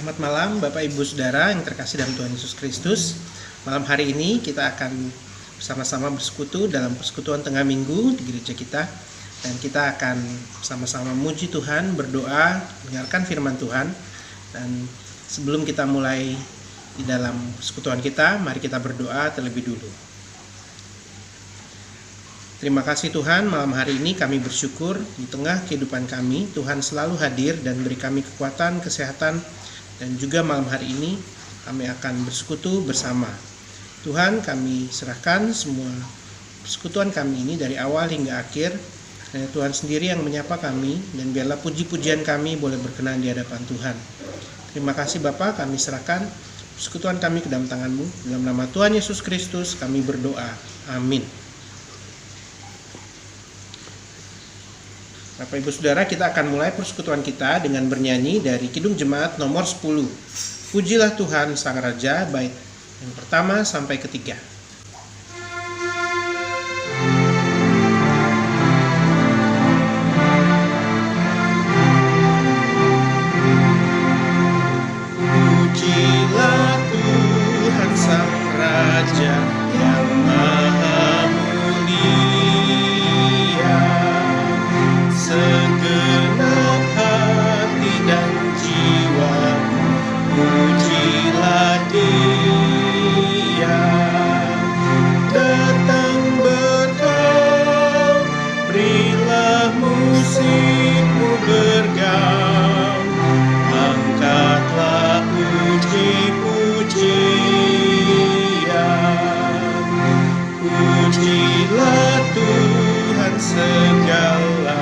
Selamat malam Bapak Ibu Saudara yang terkasih dalam Tuhan Yesus Kristus. Malam hari ini kita akan bersama-sama bersekutu dalam persekutuan tengah minggu di gereja kita. Dan kita akan sama-sama memuji Tuhan, berdoa, dengarkan firman Tuhan. Dan sebelum kita mulai di dalam persekutuan kita, mari kita berdoa terlebih dulu. Terima kasih Tuhan, malam hari ini kami bersyukur di tengah kehidupan kami, Tuhan selalu hadir dan beri kami kekuatan, kesehatan, dan juga malam hari ini kami akan bersekutu bersama. Tuhan, kami serahkan semua persekutuan kami ini dari awal hingga akhir, dan Tuhan sendiri yang menyapa kami, dan biarlah puji-pujian kami boleh berkenan di hadapan Tuhan. Terima kasih Bapa, kami serahkan persekutuan kami ke dalam tangan-Mu. Dalam nama Tuhan Yesus Kristus kami berdoa. Amin. Bapak Ibu Saudara, kita akan mulai persekutuan kita dengan bernyanyi dari Kidung Jemaat nomor 10. Pujilah Tuhan Sang Raja, bait yang pertama sampai ketiga. Pujilah Tuhan Sang Raja yang Maha Mulia, segenap hati dan jiwa, pujilah Dia. Datang berkau, berilah musikmu bergaung, angkatlah puji-pujian. Pujilah Tuhan segala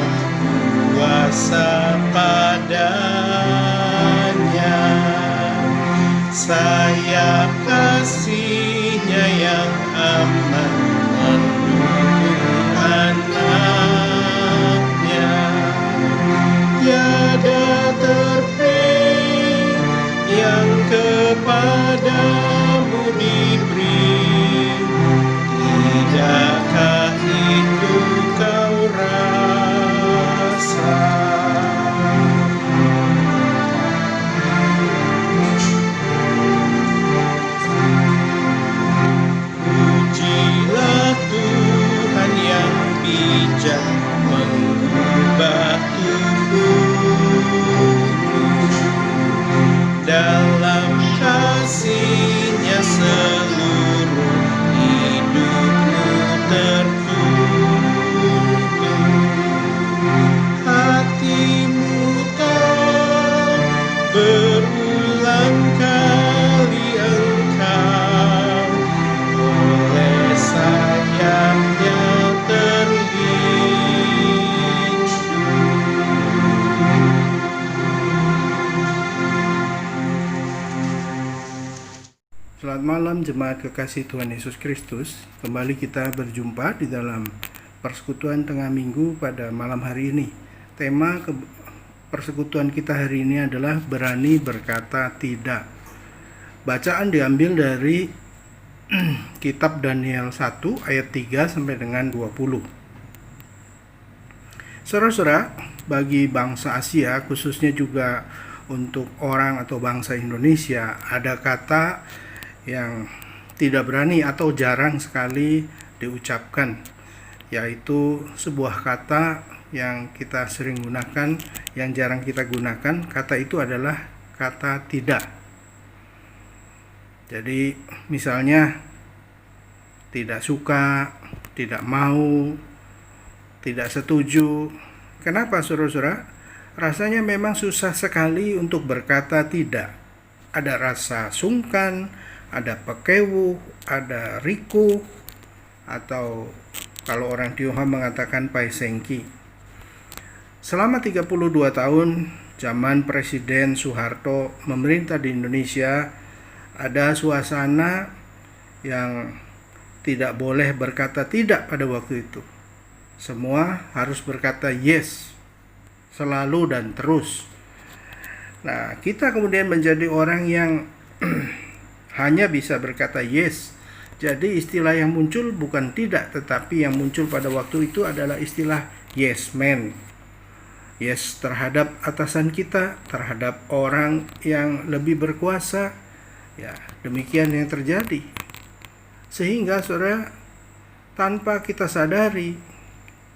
kuasa padanya, sayap kasih-Nya yang aman mendukung anak-Nya. Tiada terpilih yang kepadamu diberi, tidakkah itu kau rasa? Pujilah Tuhan yang bijak mengubah tubuhmu, dalam kasih-Nya seluruh hidupmu tertuntun. Hatimu tahu berulang kali engkau oleh sayap-Nya terlindung. Selamat malam jemaat kekasih Tuhan Yesus Kristus. Kembali kita berjumpa di dalam persekutuan tengah minggu pada malam hari ini. Tema persekutuan kita hari ini adalah berani berkata tidak. Bacaan diambil dari kitab Daniel 1 ayat 3 sampai dengan 20. Saudara-saudara, bagi bangsa Asia, khususnya juga untuk orang atau bangsa Indonesia, ada kata yang tidak berani atau jarang sekali diucapkan, yaitu sebuah kata yang kita sering gunakan, yang jarang kita gunakan. Kata itu adalah kata tidak. Jadi misalnya tidak suka, tidak mau, tidak setuju. Kenapa saudara-saudara? Rasanya memang susah sekali untuk berkata tidak. Ada rasa sungkan, ada pekewuh, ada riku, atau kalau orang Tionghoa mengatakan paisengki. Selama 32 tahun zaman Presiden Soeharto memerintah di Indonesia, ada suasana yang tidak boleh berkata tidak pada waktu itu. Semua harus berkata yes, selalu dan terus. Nah, kita kemudian menjadi orang yang hanya bisa berkata yes. Jadi istilah yang muncul bukan tidak, tetapi yang muncul pada waktu itu adalah istilah yes man. yes terhadap atasan kita, terhadap orang yang lebih berkuasa. Ya, demikian yang terjadi. Sehingga saudara, tanpa kita sadari,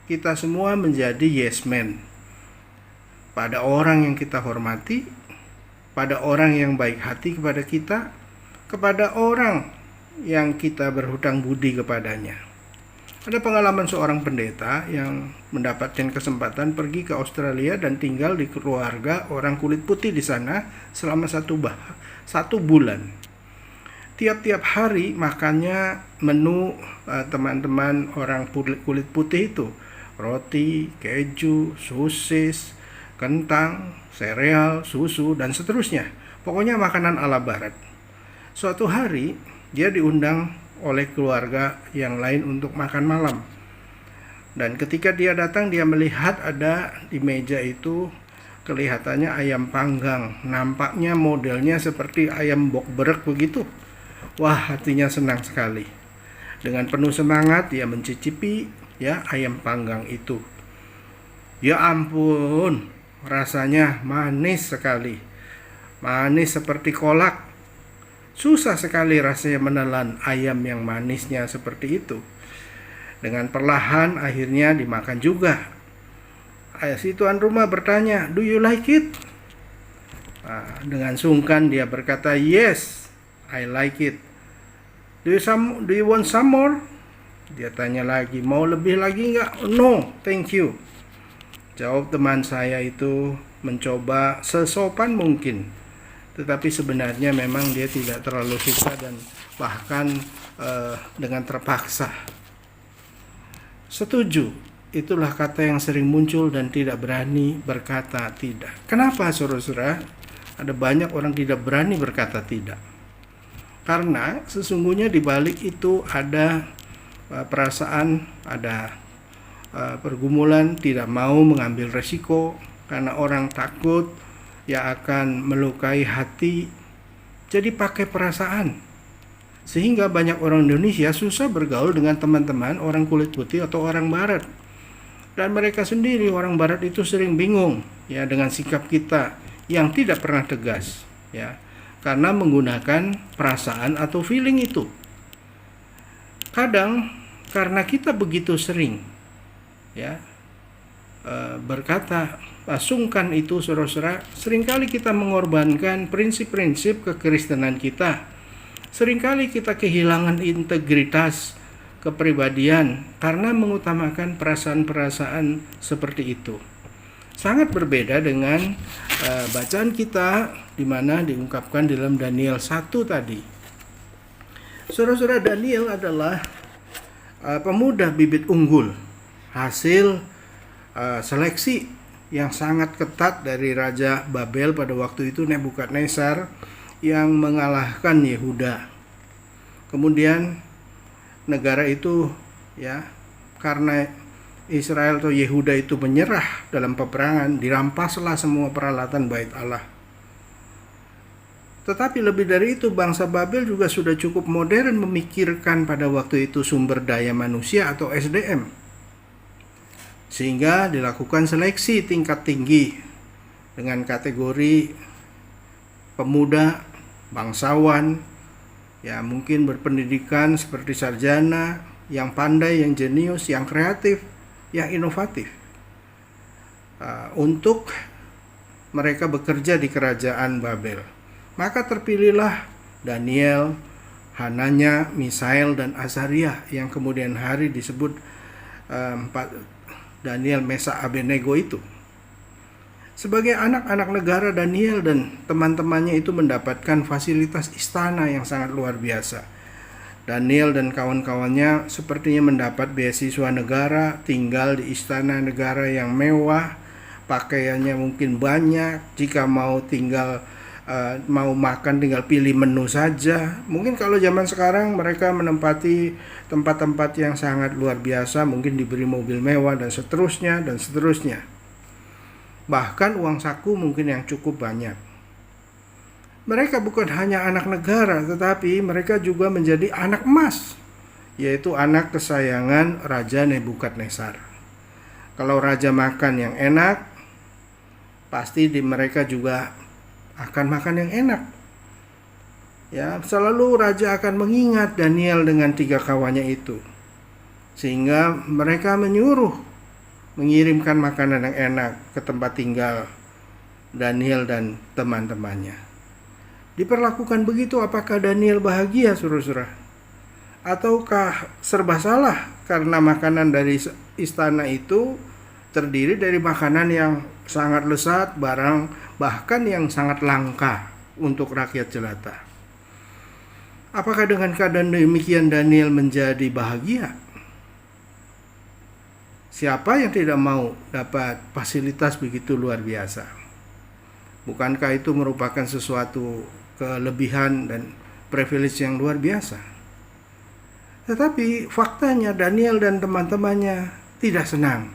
kita semua menjadi yes man pada orang yang kita hormati, pada orang yang baik hati kepada kita, kepada orang yang kita berhutang budi kepadanya. Ada pengalaman seorang pendeta yang mendapatkan kesempatan pergi ke Australia dan tinggal di keluarga orang kulit putih di sana selama satu bulan. Tiap-tiap hari makannya menu teman-teman orang kulit putih itu, roti, keju, sosis, kentang, sereal, susu, dan seterusnya. Pokoknya makanan ala barat. Suatu hari dia diundang oleh keluarga yang lain untuk makan malam. Dan ketika dia datang, dia melihat ada di meja itu kelihatannya ayam panggang. Nampaknya modelnya seperti ayam bokberek begitu. Wah, hatinya senang sekali. Dengan penuh semangat dia mencicipi ayam panggang itu. Ya ampun, rasanya manis sekali. Manis seperti kolak. Susah sekali rasanya menelan ayam yang manisnya seperti itu. Dengan perlahan akhirnya dimakan juga. Si tuan rumah bertanya, "Do you like it?" Dengan sungkan dia berkata, "Yes, I like it." Do you want some more?" Dia tanya lagi, "Mau lebih lagi enggak?" "No, thank you." Jawab teman saya itu mencoba sesopan mungkin. Tetapi sebenarnya memang dia tidak terlalu suka dan bahkan dengan terpaksa. Setuju, itulah kata yang sering muncul dan tidak berani berkata tidak. Kenapa saudara-saudara? Ada banyak orang tidak berani berkata tidak. Karena sesungguhnya di balik itu ada perasaan, ada pergumulan, tidak mau mengambil resiko karena orang takut akan melukai hati, jadi pakai perasaan. Sehingga banyak orang Indonesia susah bergaul dengan teman-teman orang kulit putih atau orang barat. Dan mereka sendiri orang barat itu sering bingung dengan sikap kita yang tidak pernah tegas karena menggunakan perasaan atau feeling itu. Kadang karena kita begitu sering berkata sungkan itu, saudara-saudara, seringkali kita mengorbankan prinsip-prinsip kekristenan kita. Seringkali kita kehilangan integritas kepribadian karena mengutamakan perasaan-perasaan seperti itu. Sangat berbeda dengan bacaan kita di mana diungkapkan dalam Daniel 1 tadi. Saudara-saudara, Daniel adalah pemuda bibit unggul, hasil seleksi yang sangat ketat dari Raja Babel pada waktu itu, Nebukadnezar, yang mengalahkan Yehuda. Kemudian negara itu karena Israel atau Yehuda itu menyerah dalam peperangan, dirampaslah semua peralatan bait Allah. Tetapi lebih dari itu, bangsa Babel juga sudah cukup modern memikirkan pada waktu itu sumber daya manusia atau SDM. Sehingga dilakukan seleksi tingkat tinggi dengan kategori pemuda, bangsawan, mungkin berpendidikan seperti sarjana, yang pandai, yang jenius, yang kreatif, yang inovatif, untuk mereka bekerja di kerajaan Babel. Maka terpilihlah Daniel, Hananya, Misael, dan Azaria yang kemudian hari disebut Daniel, Mesak, Abednego itu. Sebagai anak-anak negara, Daniel dan teman-temannya itu mendapatkan fasilitas istana yang sangat luar biasa. Daniel dan kawan-kawannya sepertinya mendapat beasiswa negara, tinggal di istana negara yang mewah, pakaiannya mungkin banyak. Jika mau mau makan tinggal pilih menu saja. Mungkin kalau zaman sekarang mereka menempati tempat-tempat yang sangat luar biasa, mungkin diberi mobil mewah dan seterusnya dan seterusnya. Bahkan uang saku mungkin yang cukup banyak. Mereka bukan hanya anak negara, tetapi mereka juga menjadi anak emas, yaitu anak kesayangan Raja Nebukadnezar. Kalau raja makan yang enak, pasti di mereka juga akan makan yang enak. Ya, selalu raja akan mengingat Daniel dengan 3 kawannya itu. Sehingga mereka menyuruh mengirimkan makanan yang enak ke tempat tinggal Daniel dan teman-temannya. Diperlakukan begitu, apakah Daniel bahagia, saudara-saudara? Ataukah serba salah karena makanan dari istana itu terdiri dari makanan yang sangat lezat, bahkan yang sangat langka untuk rakyat jelata? Apakah dengan keadaan demikian Daniel menjadi bahagia? Siapa yang tidak mau dapat fasilitas begitu luar biasa? Bukankah itu merupakan sesuatu kelebihan dan privilege yang luar biasa? Tetapi faktanya Daniel dan teman-temannya tidak senang.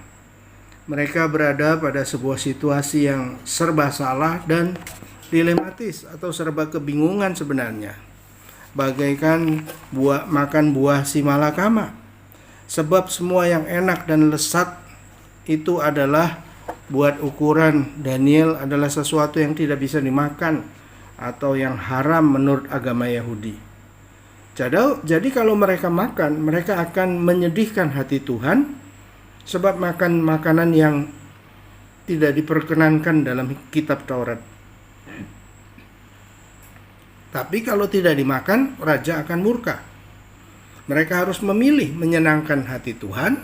Mereka berada pada sebuah situasi yang serba salah dan dilematis atau serba kebingungan sebenarnya. Bagaikan makan buah si malakama. Sebab semua yang enak dan lezat itu adalah buat ukuran Daniel adalah sesuatu yang tidak bisa dimakan atau yang haram menurut agama Yahudi. Jadi kalau mereka makan, mereka akan menyedihkan hati Tuhan sebab makan makanan yang tidak diperkenankan dalam kitab Taurat. Tapi kalau tidak dimakan, raja akan murka. Mereka harus memilih menyenangkan hati Tuhan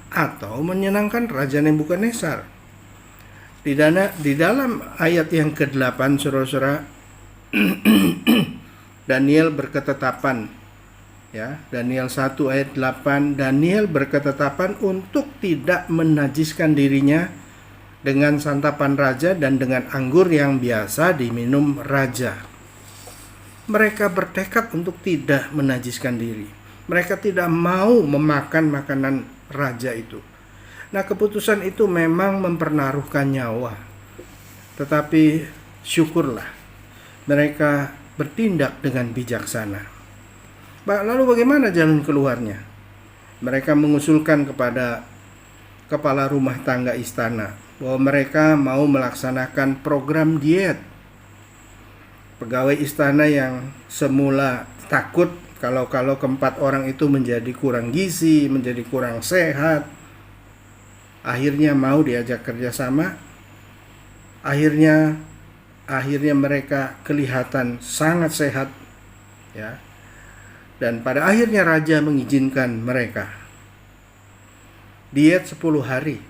atau menyenangkan Raja Nebukadnezar. Di dalam ayat yang ke-8, saudara-saudara, Daniel berketetapan, ya, Daniel 1 ayat 8, Daniel berketetapan untuk tidak menajiskan dirinya dengan santapan raja dan dengan anggur yang biasa diminum raja. Mereka bertekad untuk tidak menajiskan diri. Mereka tidak mau memakan makanan raja itu. Nah, keputusan itu memang mempertaruhkan nyawa. Tetapi syukurlah mereka bertindak dengan bijaksana. Lalu bagaimana jalan keluarnya? Mereka mengusulkan kepada kepala rumah tangga istana bahwa mereka mau melaksanakan program diet. Pegawai istana yang semula takut kalau keempat orang itu menjadi kurang gizi, menjadi kurang sehat, akhirnya mau diajak kerjasama. Akhirnya mereka kelihatan sangat sehat, ya. Dan pada akhirnya raja mengizinkan mereka diet 10 hari.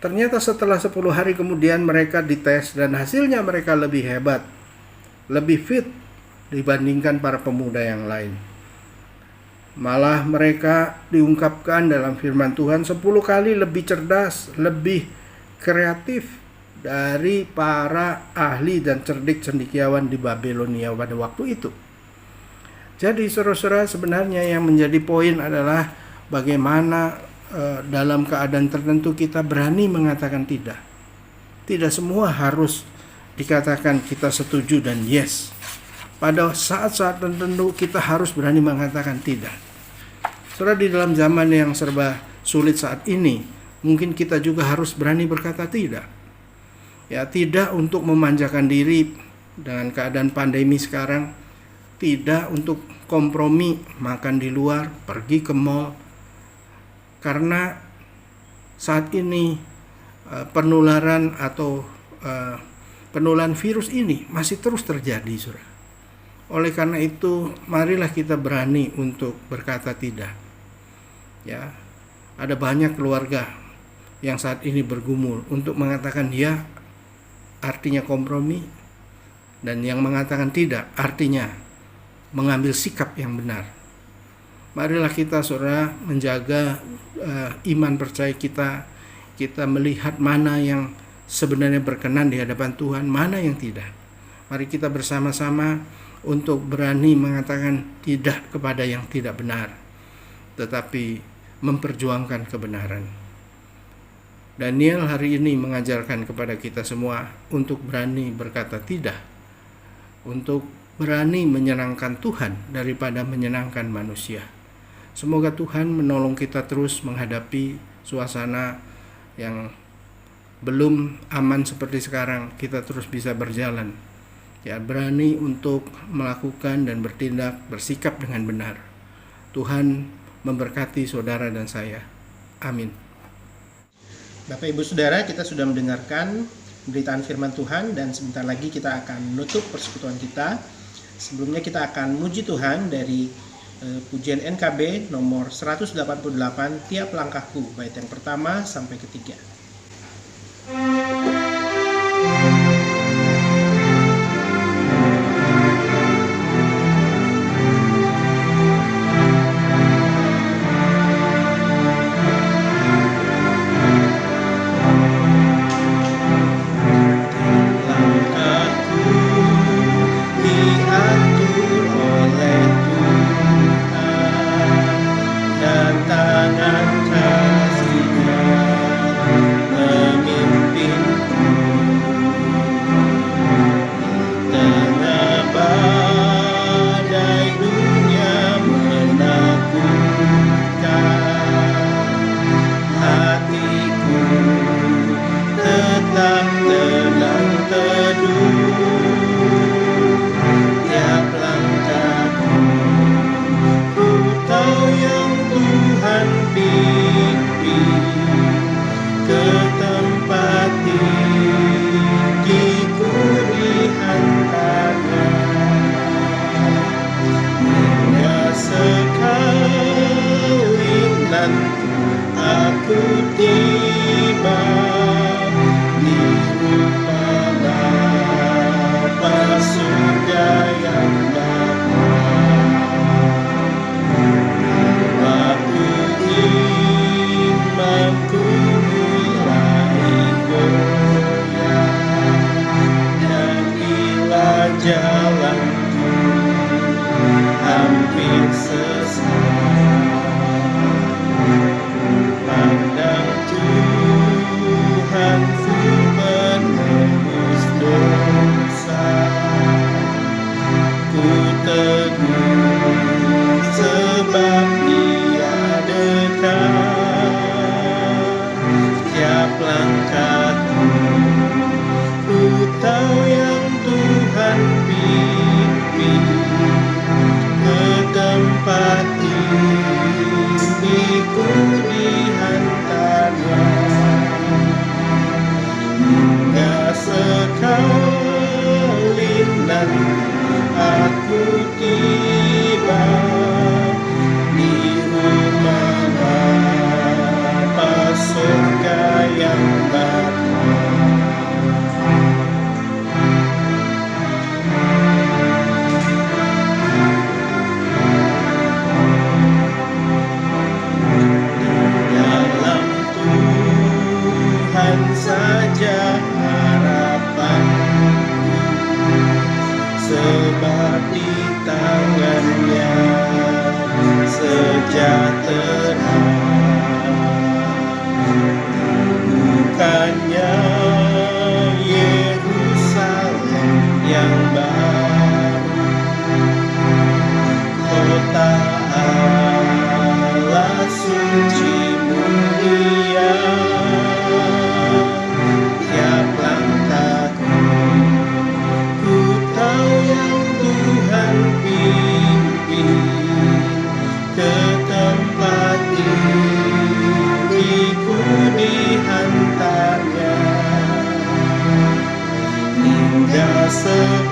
Ternyata setelah 10 hari kemudian mereka dites dan hasilnya mereka lebih hebat, lebih fit dibandingkan para pemuda yang lain. Malah mereka diungkapkan dalam firman Tuhan 10 kali lebih cerdas, lebih kreatif dari para ahli dan cerdik cendekiawan di Babilonia pada waktu itu. Jadi saudara-saudara, sebenarnya yang menjadi poin adalah bagaimana dalam keadaan tertentu kita berani mengatakan tidak. Tidak semua harus dikatakan kita setuju dan yes. Pada saat-saat tertentu kita harus berani mengatakan tidak. Saudara, di dalam zaman yang serba sulit saat ini, mungkin kita juga harus berani berkata tidak. Ya, tidak untuk memanjakan diri dengan keadaan pandemi sekarang, tidak untuk kompromi makan di luar, pergi ke mall. Karena saat ini penularan virus ini masih terus terjadi, saudara. Oleh karena itu, marilah kita berani untuk berkata tidak. Ya, ada banyak keluarga yang saat ini bergumul untuk mengatakan ya, artinya kompromi, dan yang mengatakan tidak artinya mengambil sikap yang benar. Marilah kita, saudara, menjaga iman percaya kita melihat mana yang sebenarnya berkenan di hadapan Tuhan, mana yang tidak. Mari kita bersama-sama untuk berani mengatakan tidak kepada yang tidak benar, tetapi memperjuangkan kebenaran. Daniel hari ini mengajarkan kepada kita semua untuk berani berkata tidak, untuk berani menyenangkan Tuhan daripada menyenangkan manusia. Semoga Tuhan menolong kita terus menghadapi suasana yang belum aman seperti sekarang, kita terus bisa berjalan. Ya, berani untuk melakukan dan bertindak, bersikap dengan benar. Tuhan memberkati saudara dan saya. Amin. Bapak Ibu Saudara, kita sudah mendengarkan pemberitaan firman Tuhan dan sebentar lagi kita akan menutup persekutuan kita. Sebelumnya kita akan muji Tuhan dari pujian NKB nomor 188, Tiap Langkahku, bait yang pertama sampai ketiga.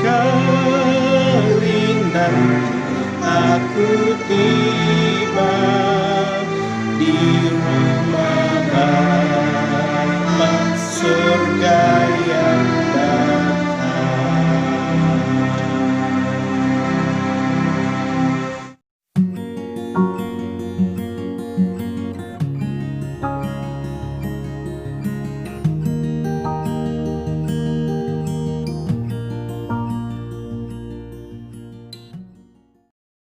Sekali nanti aku tiba